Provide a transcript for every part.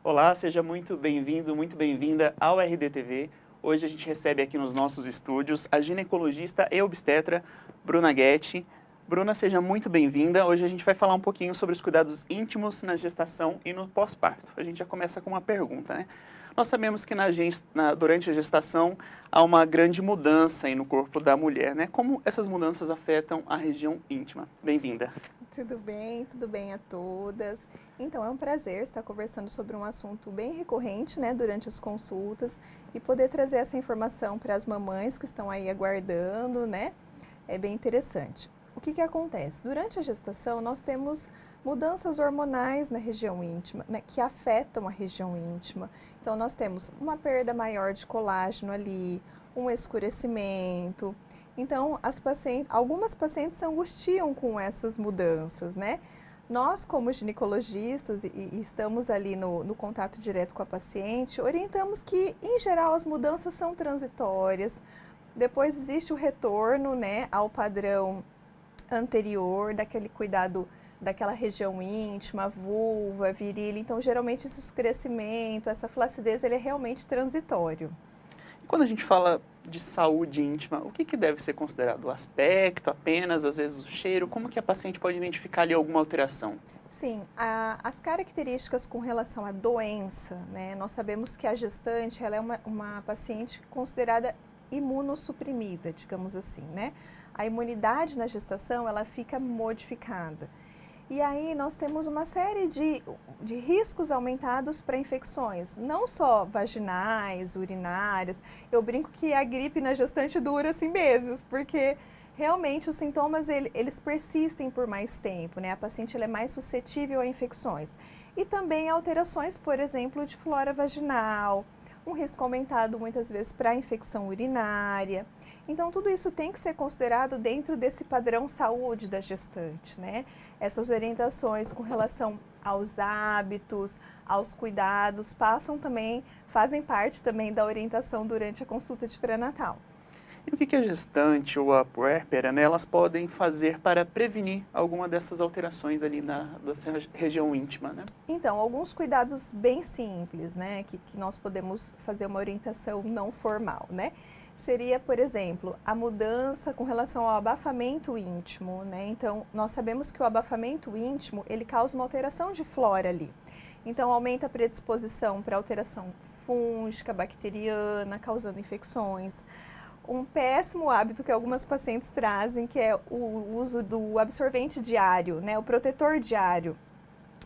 Olá, seja muito bem-vindo, muito bem-vinda ao RDTV. Hoje a gente recebe aqui nos nossos estúdios a ginecologista e obstetra Bruna Guetti. Bruna, seja muito bem-vinda. Hoje a gente vai falar um pouquinho sobre os cuidados íntimos na gestação e no pós-parto. A gente já começa com uma pergunta, né? Nós sabemos que durante a gestação há uma grande mudança aí no corpo da mulher, né? Como essas mudanças afetam a região íntima? Bem-vinda. Tudo bem a todas. Então, é um prazer estar conversando sobre um assunto bem recorrente, né, durante as consultas e poder trazer essa informação para as mamães que estão aí aguardando, né? É bem interessante. O que acontece? Durante a gestação, nós temos mudanças hormonais na região íntima, né, que afetam a região íntima. Então, nós temos uma perda maior de colágeno ali, um escurecimento. Então, algumas pacientes se angustiam com essas mudanças, né? Nós, como ginecologistas, e estamos ali no contato direto com a paciente, orientamos que, em geral, as mudanças são transitórias. Depois existe o retorno, né, ao padrão anterior, daquele cuidado daquela região íntima, vulva, virilha. Então, geralmente, esse escurecimento, essa flacidez, ele é realmente transitório. Quando a gente fala de saúde íntima, o que deve ser considerado? O aspecto apenas, às vezes o cheiro? Como que a paciente pode identificar ali alguma alteração? Sim, as características com relação à doença, né? Nós sabemos que a gestante ela é uma paciente considerada imunossuprimida, digamos assim, né? A imunidade na gestação ela fica modificada. E aí nós temos uma série de riscos aumentados para infecções, não só vaginais, urinárias. Eu brinco que a gripe na gestante dura assim meses, porque realmente os sintomas eles persistem por mais tempo, né? A paciente ela é mais suscetível a infecções. E também alterações, por exemplo, de flora vaginal, um risco aumentado muitas vezes para a infecção urinária. Então, tudo isso tem que ser considerado dentro desse padrão saúde da gestante, né? Essas orientações com relação aos hábitos, aos cuidados, fazem parte também da orientação durante a consulta de pré-natal. E o que a gestante ou a puérpera, né, elas podem fazer para prevenir alguma dessas alterações ali dessa região íntima, né? Então, alguns cuidados bem simples, né, que nós podemos fazer uma orientação não formal, né? Seria, por exemplo, a mudança com relação ao abafamento íntimo, né? Então, nós sabemos que o abafamento íntimo, ele causa uma alteração de flora ali. Então, aumenta a predisposição para alteração fúngica, bacteriana, causando infecções. Um péssimo hábito que algumas pacientes trazem, que é o uso do absorvente diário, né? O protetor diário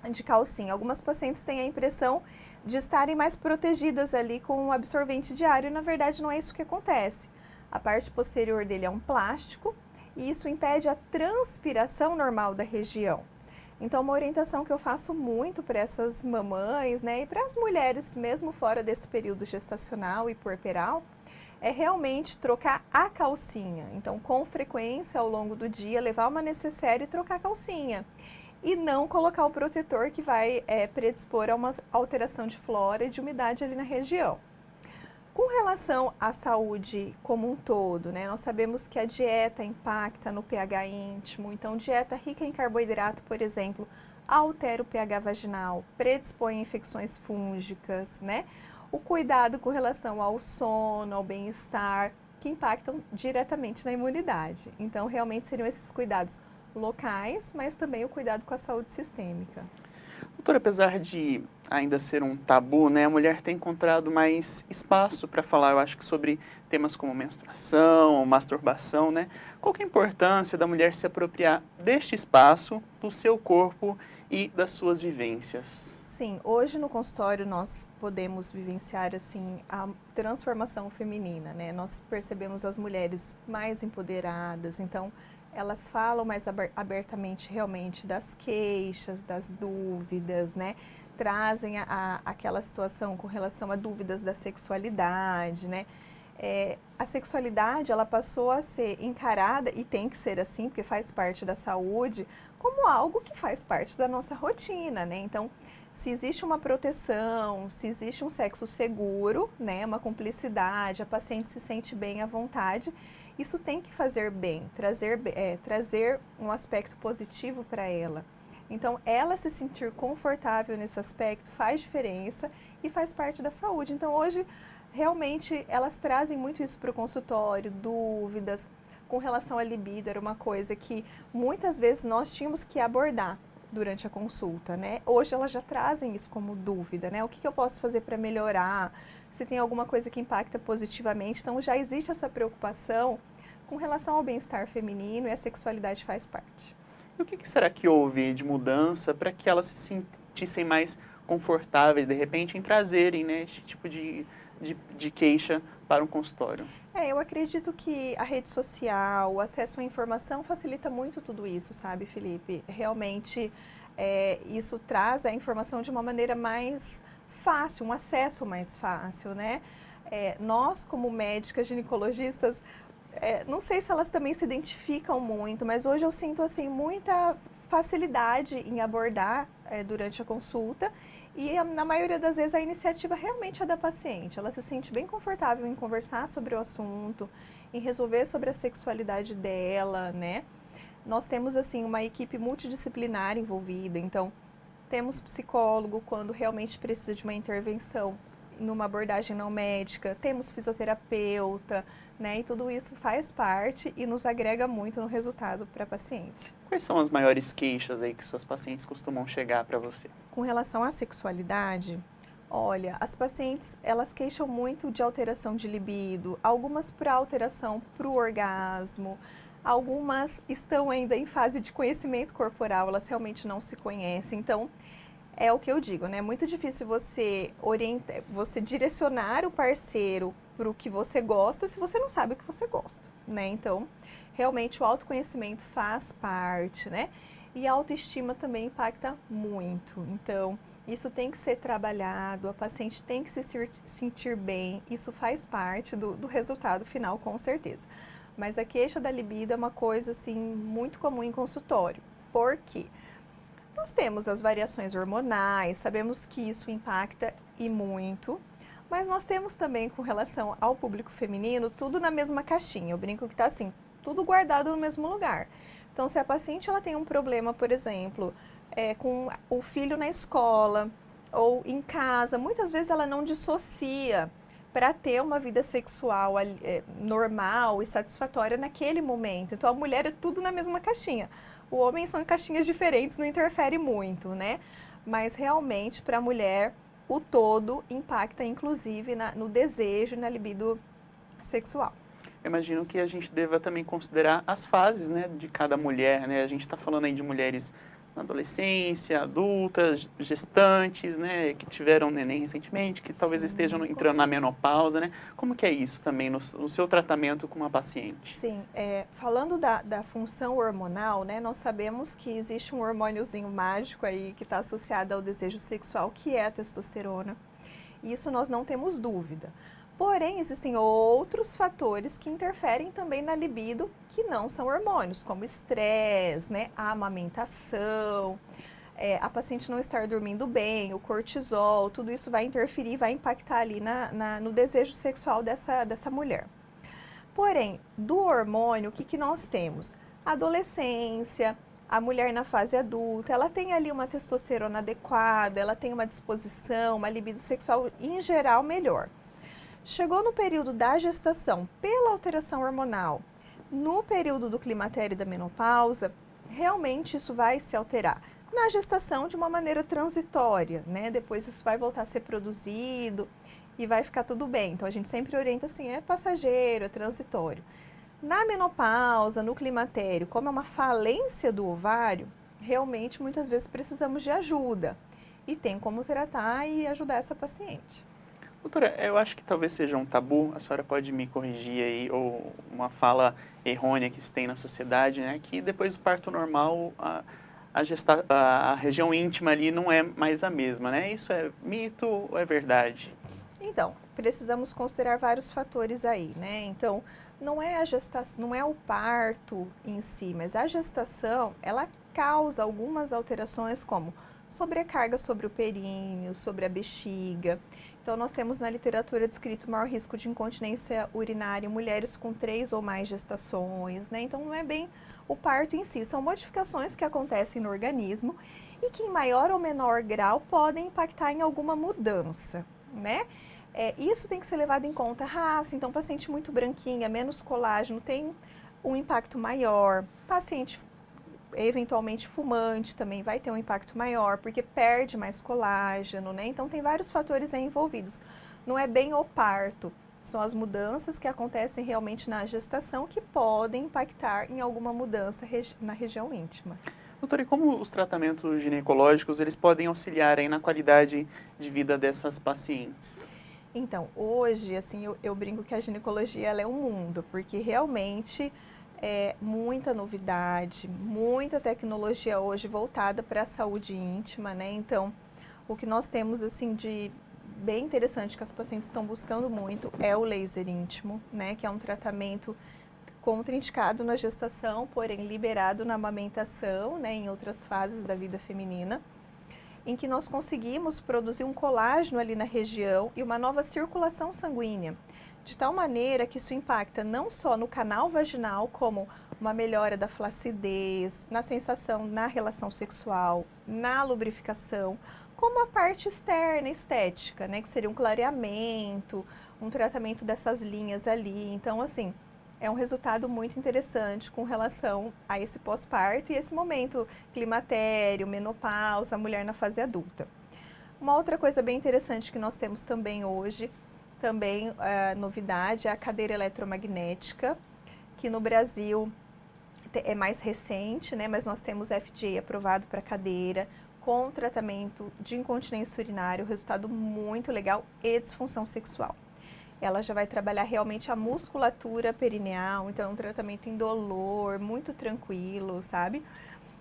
de calcinha. Algumas pacientes têm a impressão de estarem mais protegidas ali com o absorvente diário e na verdade não é isso que acontece. A parte posterior dele é um plástico e isso impede a transpiração normal da região. Então, uma orientação que eu faço muito para essas mamães, né, e para as mulheres mesmo fora desse período gestacional e puerperal, é realmente trocar a calcinha. Então, com frequência ao longo do dia, levar uma necessaire e trocar a calcinha. E não colocar o protetor que vai predispor a uma alteração de flora e de umidade ali na região. Com relação à saúde como um todo, né, nós sabemos que a dieta impacta no pH íntimo, então dieta rica em carboidrato, por exemplo, altera o pH vaginal, predispõe a infecções fúngicas, né? O cuidado com relação ao sono, ao bem-estar, que impactam diretamente na imunidade. Então, realmente seriam esses cuidados locais, mas também o cuidado com a saúde sistêmica. Doutora, apesar de ainda ser um tabu, né, a mulher tem encontrado mais espaço para falar, eu acho que sobre temas como menstruação, masturbação, né? Qual que é a importância da mulher se apropriar deste espaço, do seu corpo e das suas vivências? Sim, hoje no consultório nós podemos vivenciar assim a transformação feminina, né? Nós percebemos as mulheres mais empoderadas, então elas falam mais abertamente realmente das queixas, das dúvidas, né? Trazem aquela situação com relação a dúvidas da sexualidade, né? A sexualidade ela passou a ser encarada, e tem que ser assim, porque faz parte da saúde, como algo que faz parte da nossa rotina, né? Então, se existe uma proteção, se existe um sexo seguro, né, uma cumplicidade, a paciente se sente bem à vontade, isso tem que fazer bem, trazer um aspecto positivo para ela. Então, ela se sentir confortável nesse aspecto faz diferença e faz parte da saúde. Então, hoje, realmente, elas trazem muito isso para o consultório, dúvidas com relação à libido, era uma coisa que muitas vezes nós tínhamos que abordar durante a consulta, né? Hoje elas já trazem isso como dúvida, né? O que eu posso fazer para melhorar? Se tem alguma coisa que impacta positivamente. Então, já existe essa preocupação com relação ao bem-estar feminino e a sexualidade faz parte. E o que será que houve de mudança para que elas se sentissem mais confortáveis, de repente, em trazerem, né, esse tipo de queixa para um consultório? Eu acredito que a rede social, o acesso à informação facilita muito tudo isso, sabe, Felipe? Realmente, isso traz a informação de uma maneira mais fácil, um acesso mais fácil, né? Nós, como médicas ginecologistas, não sei se elas também se identificam muito, mas hoje eu sinto assim muita facilidade em abordar durante a consulta e na maioria das vezes a iniciativa realmente é da paciente. Ela se sente bem confortável em conversar sobre o assunto, em resolver sobre a sexualidade dela, né? Nós temos assim uma equipe multidisciplinar envolvida, então temos psicólogo quando realmente precisa de uma intervenção numa abordagem não médica, temos fisioterapeuta, né? E tudo isso faz parte e nos agrega muito no resultado para a paciente. Quais são as maiores queixas aí que suas pacientes costumam chegar para você? Com relação à sexualidade, olha, as pacientes, elas queixam muito de alteração de libido, algumas por alteração para o orgasmo, algumas estão ainda em fase de conhecimento corporal, elas realmente não se conhecem, então é o que eu digo, né? É muito difícil você você direcionar o parceiro para o que você gosta se você não sabe o que você gosta, né? Então, realmente o autoconhecimento faz parte, né? E a autoestima também impacta muito. Então, isso tem que ser trabalhado, a paciente tem que se sentir bem, isso faz parte do resultado final, com certeza. Mas a queixa da libido é uma coisa, assim, muito comum em consultório. Por quê? Nós temos as variações hormonais, sabemos que isso impacta e muito, mas nós temos também com relação ao público feminino, tudo na mesma caixinha. Eu brinco que está assim, tudo guardado no mesmo lugar. Então, se a paciente ela tem um problema, por exemplo, com o filho na escola ou em casa, muitas vezes ela não dissocia para ter uma vida sexual normal e satisfatória naquele momento. Então, a mulher é tudo na mesma caixinha. O homem são caixinhas diferentes, não interfere muito, né? Mas realmente, para a mulher, o todo impacta, inclusive, no desejo e na libido sexual. Eu imagino que a gente deva também considerar as fases, né, de cada mulher, né? A gente está falando aí de mulheres na adolescência, adultas, gestantes, né, que tiveram neném recentemente, que talvez estejam entrando na menopausa, né? Como que é isso também no seu tratamento com uma paciente? Sim, falando da função hormonal, né, nós sabemos que existe um hormôniozinho mágico aí que está associado ao desejo sexual, que é a testosterona. Isso nós não temos dúvida. Porém, existem outros fatores que interferem também na libido que não são hormônios, como estresse, né, a amamentação, a paciente não estar dormindo bem, o cortisol, tudo isso vai interferir, vai impactar ali no desejo sexual dessa mulher. Porém, do hormônio, o que nós temos? A adolescência, a mulher na fase adulta, ela tem ali uma testosterona adequada, ela tem uma disposição, uma libido sexual em geral melhor. Chegou no período da gestação, pela alteração hormonal, no período do climatério e da menopausa, realmente isso vai se alterar. Na gestação, de uma maneira transitória, né? Depois isso vai voltar a ser produzido e vai ficar tudo bem. Então, a gente sempre orienta assim, é passageiro, é transitório. Na menopausa, no climatério, como é uma falência do ovário, realmente, muitas vezes, precisamos de ajuda. E tem como tratar e ajudar essa paciente. Doutora, eu acho que talvez seja um tabu, a senhora pode me corrigir aí, ou uma fala errônea que se tem na sociedade, né? Que depois do parto normal, a região íntima ali não é mais a mesma, né? Isso é mito ou é verdade? Então, precisamos considerar vários fatores aí, né? Então, não é a gestação, não é o parto em si, mas a gestação, ela causa algumas alterações como sobrecarga sobre o períneo, sobre a bexiga. Então, nós temos na literatura descrito maior risco de incontinência urinária em mulheres com 3 ou mais gestações, né? Então, não é bem o parto em si, são modificações que acontecem no organismo e que, em maior ou menor grau, podem impactar em alguma mudança, né? Isso tem que ser levado em conta. Raça, então, paciente muito branquinha, menos colágeno, tem um impacto maior. Paciente eventualmente fumante também vai ter um impacto maior, porque perde mais colágeno, né? Então tem vários fatores aí envolvidos. Não é bem o parto, são as mudanças que acontecem realmente na gestação que podem impactar em alguma mudança na região íntima. Doutora, e como os tratamentos ginecológicos, eles podem auxiliar aí na qualidade de vida dessas pacientes? Então, hoje, assim, eu brinco que a ginecologia ela é um mundo, porque realmente muita novidade, muita tecnologia hoje voltada para a saúde íntima, né? Então, o que nós temos assim de bem interessante que as pacientes estão buscando muito é o laser íntimo, né? Que é um tratamento contraindicado na gestação, porém liberado na amamentação, né? Em outras fases da vida feminina, em que nós conseguimos produzir um colágeno ali na região e uma nova circulação sanguínea, de tal maneira que isso impacta não só no canal vaginal, como uma melhora da flacidez, na sensação na relação sexual, na lubrificação, como a parte externa, estética, né, que seria um clareamento, um tratamento dessas linhas ali. Então, assim, é um resultado muito interessante com relação a esse pós-parto e esse momento climatério, menopausa, a mulher na fase adulta. Uma outra coisa bem interessante que nós temos também hoje, também novidade, é a cadeira eletromagnética, que no Brasil é mais recente, né, mas nós temos FDA aprovado para cadeira, com tratamento de incontinência urinária, resultado muito legal e disfunção sexual. Ela já vai trabalhar realmente a musculatura perineal, então é um tratamento indolor, muito tranquilo, sabe?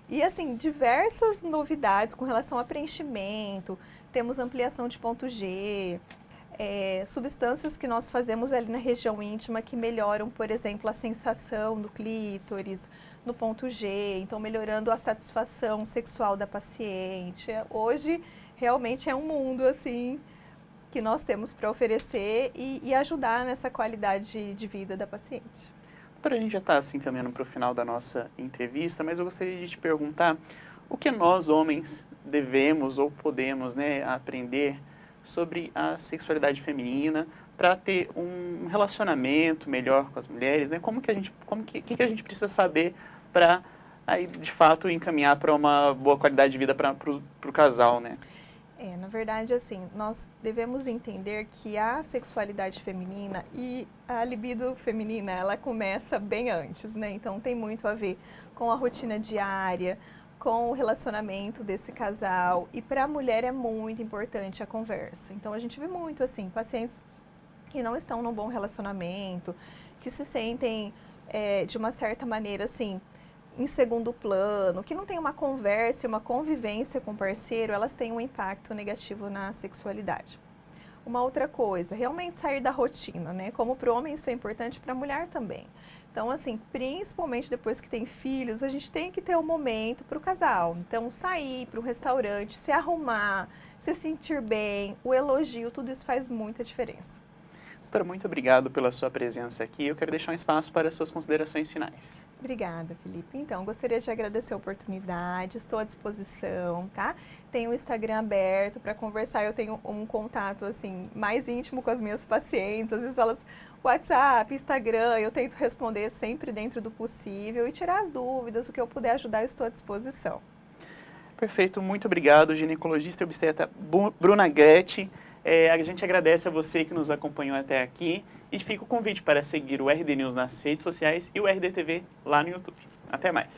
E assim, diversas novidades com relação a preenchimento, temos ampliação de ponto G, substâncias que nós fazemos ali na região íntima que melhoram, por exemplo, a sensação do clítoris, no ponto G, então melhorando a satisfação sexual da paciente. Hoje, realmente é um mundo, assim, que nós temos para oferecer e ajudar nessa qualidade de vida da paciente. Doutora, a gente já está assim caminhando para o final da nossa entrevista, mas eu gostaria de te perguntar o que nós, homens, devemos ou podemos, né, aprender sobre a sexualidade feminina para ter um relacionamento melhor com as mulheres, né? Que a gente precisa saber para aí de fato encaminhar para uma boa qualidade de vida para o casal, né? Na verdade, assim, nós devemos entender que a sexualidade feminina e a libido feminina, ela começa bem antes, né? Então, tem muito a ver com a rotina diária, com o relacionamento desse casal. E para a mulher é muito importante a conversa. Então, a gente vê muito, assim, pacientes que não estão num bom relacionamento, que se sentem, de uma certa maneira, assim, em segundo plano, que não tem uma conversa, uma convivência com o parceiro, elas têm um impacto negativo na sexualidade. Uma outra coisa, realmente sair da rotina, né? Como para o homem isso é importante, para a mulher também. Então, assim, principalmente depois que tem filhos, a gente tem que ter um momento para o casal. Então, sair para um restaurante, se arrumar, se sentir bem, o elogio, tudo isso faz muita diferença. Doutora, muito obrigado pela sua presença aqui. Eu quero deixar um espaço para as suas considerações finais. Obrigada, Felipe. Então, gostaria de agradecer a oportunidade, estou à disposição, tá? Tenho o Instagram aberto para conversar, eu tenho um contato, assim, mais íntimo com as minhas pacientes, às vezes elas, WhatsApp, Instagram, eu tento responder sempre dentro do possível e tirar as dúvidas, o que eu puder ajudar, eu estou à disposição. Perfeito, muito obrigado, ginecologista e obstetra Bruna Guetti. A gente agradece a você que nos acompanhou até aqui e fica o convite para seguir o RD News nas redes sociais e o RDTV lá no YouTube. Até mais!